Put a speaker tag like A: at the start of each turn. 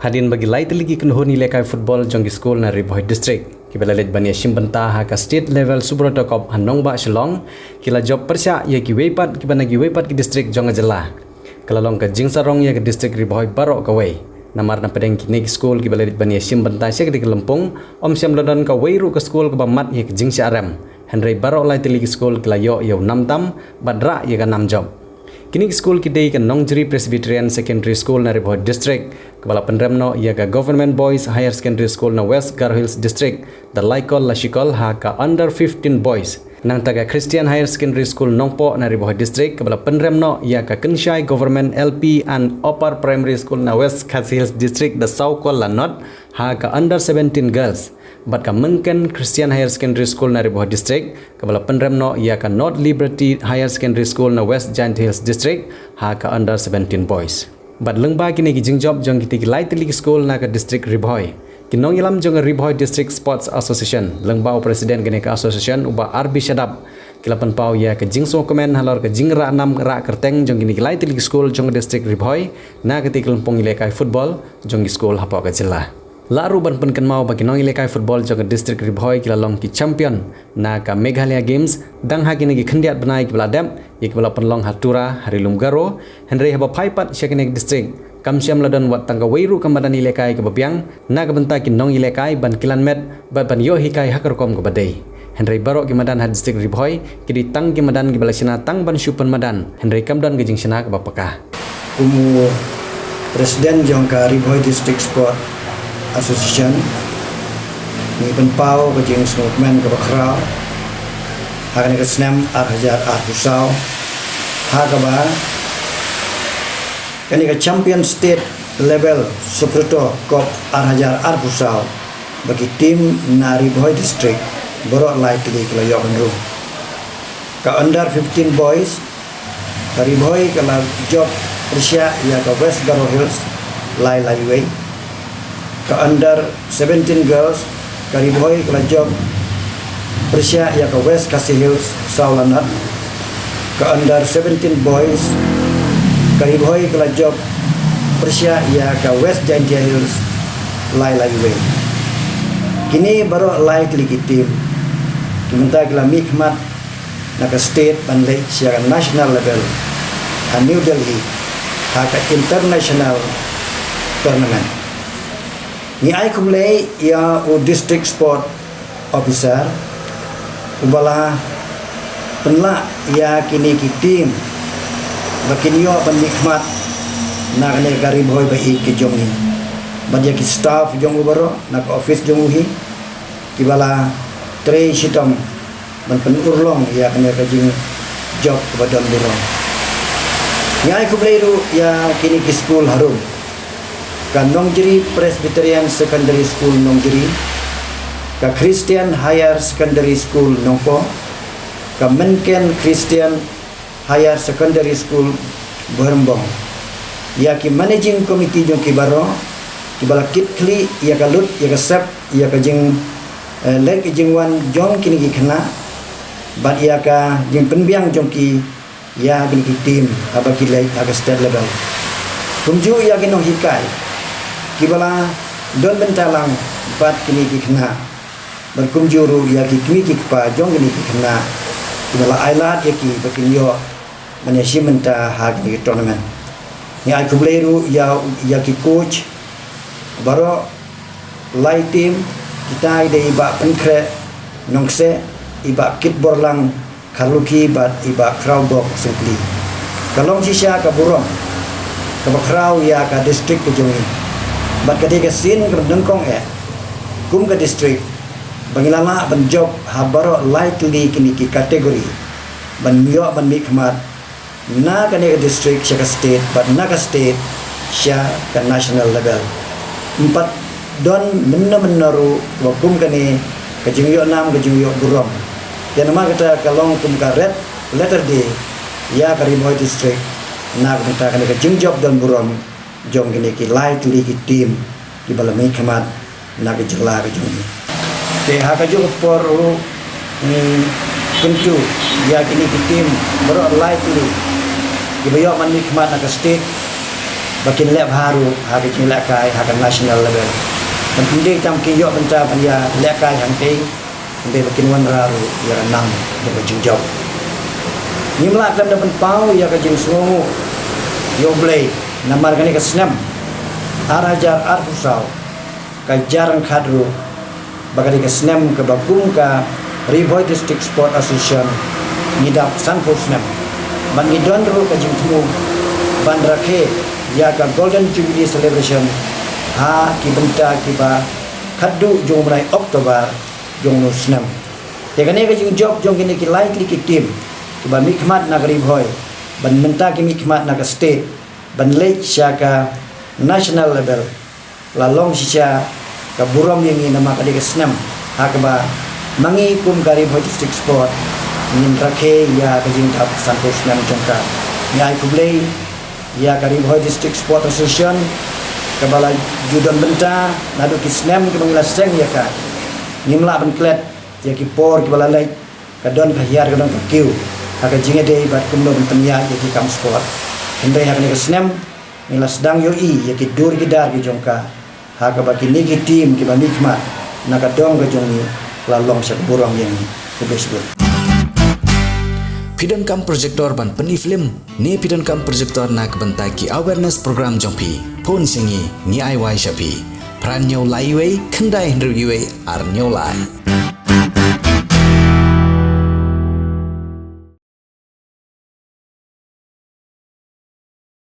A: Hadin bagi lai teligi kenhoni lekai football jonggi school na Riboy district. Kibala lej bania simbenta ha ka state level Subroto Cup hanong ba Shillong. Kila job persya ya ki weipat kibana ki weipat ki district jonga jela. Kalalong ka jingsarong ya ke district Riboy barok ka wei. Namar na pedeng kini school kibala lej bania simbenta sya ke Kelempong om syam lodon ka weiru ke school ke bamat ya ke jingsi aram. Henry barok lai teligi school kila yo yo namtam badra ya ka nam job. Kini school kidai ke Nongjeri Presbyterian Secondary School na Riboy District. Kepala penremno ia ke Government Boys Higher Secondary School na West Garo Hills District. The Laikol Lashikol ha ka Under 15 Boys. Nang taga Christian Higher Secondary School Nongpo na Riboy District. Kepala penremno ia ke Kenshai Government LP and Upper Primary School na West Khasi Hills District. The Saukol Lanot ha ka Under 17 Girls. Bat ka Mengken Christian Higher Secondary School na Riboy District. Kepala penremno ia ka North Liberty Higher Secondary School na West Giant Hills District ha ka Under 17 Boys. Bat lengba kini ki jingjob jong kita ki lai teligi school na ka District Riboy. Kinong ilam jong Riboy District Sports Association. Lengba o presiden kini ka association uba RB Shadab. Kilapan pau ia ke jingso komen halor ke jingra 6 ra kerteng jong kini ki lai teligi school jong District Riboy na ka Kelempong ilekai football jong school hapa ka jela. Laru ban penken mau bagi nong ilekai football jong District Riboy kila long ki champion na ka Meghalaya Games dang ha kini ki khendiat banai ki beladem ye ki bala penlong hatura Harilum Garo Henry haba paipat syakene district kamsyam ladon wat tangga weiru kamadan ilekai ke babiang na ka benta ki nong ilekai ban kilan met ban yo hikai hakar kom ke badai Henry barok ki madan ha District Riboy ki ditang ki madan ki balasina tang ban syupen madan Henry kamdan ke jingsina ke bapakah
B: umu presiden jong ka Riboy District Sport Association ni penpau ke jing snokmen ke bakrau hakan ke senam hajar pusau ha ke ba kani ke champion state level Subroto Cup hajar pusau bagi tim na Riboy District borok lai tili kelayok benru ke under 15 boys ke Riboy ke job Persia ya ke West Garo Hills lai way ke under 17 girls ke Riboy ke job Persia ya ke West Khasi Hills Saulanat ke under 17 boys ke Riboy ke job Persia ya ke West Giant Hills lai way kini baru lai keliki tim diminta kila mikmat na ke state dan lake siaran national level a New Delhi ke international tournament ni ai kumlei ya u district sport officer ubala penla ya kini ki tim bakinyo penikmat na kane gari boy bai ki jongi badya ki staff jong ubaro na ka office jong uhi kibala tre shitam ban pen urlong ya kane ka jing job kebadan dilo ni ai kumlei ru ya kini ki school harum ka Nongjeri Presbyterian Secondary School Nongjeri, ka Christian Higher Secondary School Nongpo, ka Menken Christian Higher Secondary School Berembong. Ya ki managing committee jong ki baro, ki bala kitkli ya ka lut ya ka sep ya ka jing leg jing wan jong kini ki kena, bat ya ka jing penbiang jong ki ya kini ki tim aba ki lay aga state level. Kunju ya ki no hikai kibala don bentalang bat kini ki kena berkumjuru ya ki kini ki pa jong kini ki kena kibala ailat ya ki bakin yo maneshi menta ha kini tournament ni ai kubleru ya ki coach baro lai team kita ide iba penkre nongse iba kit borlang kaluki bat iba crowd simply kalong sisya ka burong ka bakrau ya ka district ke jongi bat ketika sin kedengkong kum ke district bangilama ban job habaro lightly kini ki kategori ban mio ban mikmat na kane ke district sya state bat na ka state sya ke national level empat don menaru kum kane ke jingyo nam ke jingyo burong dan nama kita kalong kum ka red letter D ya ke Riboy district na kita kane ke jingjob don burong jong kini ki lai tuli ki tim di balami kemat na ke jela ke jong te ha ka jong por ni kuntu ya kini ki tim baro lai tuli di bayo man ni kemat na ke state bakin lek baru hak ke lek kai hak national level penting tam ki yo benta dia lek kai hang ting penting bakin wan raru ya nang dia berjingjau nimla kan dapat pau ya ke jing sungu yo play namar kan ke snam arajar arbusau kai jarang kadru bagadi ke snam ke bakum ka Riboy District Sport Association ngidap sanpur snam ban ngidon ru ke jing tumu ban rakhe ya ka Golden Jubilee Celebration ha ki benta ki ba khaddu jong mulai Oktober jong no snam te kane ke jing job jong kini ki likely ki team ki ba mikmat na Riboy ban menta ki mikmat na ka state ban lek syaka national level la long sisha ka buram yang ini nama kadi ke snam ha ka ba mangi kum ka Riboy District Sport nin rakhe ya ka jing tap sanpur snam jongka ya kublei ya ka Riboy District Sport Association kabala judon benta nadu ki snam ki mangila seng ya ka nimla ban klet ya ki por ki bala lai ka don ka hiar ka don ka kiu ha ka jinge dei bat kumno bentam ya ki kam sport hendai ha ka ni ka snam nila sedang yo ya ki dur ki dar ki jongka ha ka ba ki ni ki team ki ba nikmat na ka dong ka jongi la long sak burang yang ku besbur
A: Pidon kam projector ban peni film ni pidon kam projector nak bentai ki awareness program jongpi phone singi ni ai wai shapi pran nyau lai wei khandai hendru gi wei ar nyau lai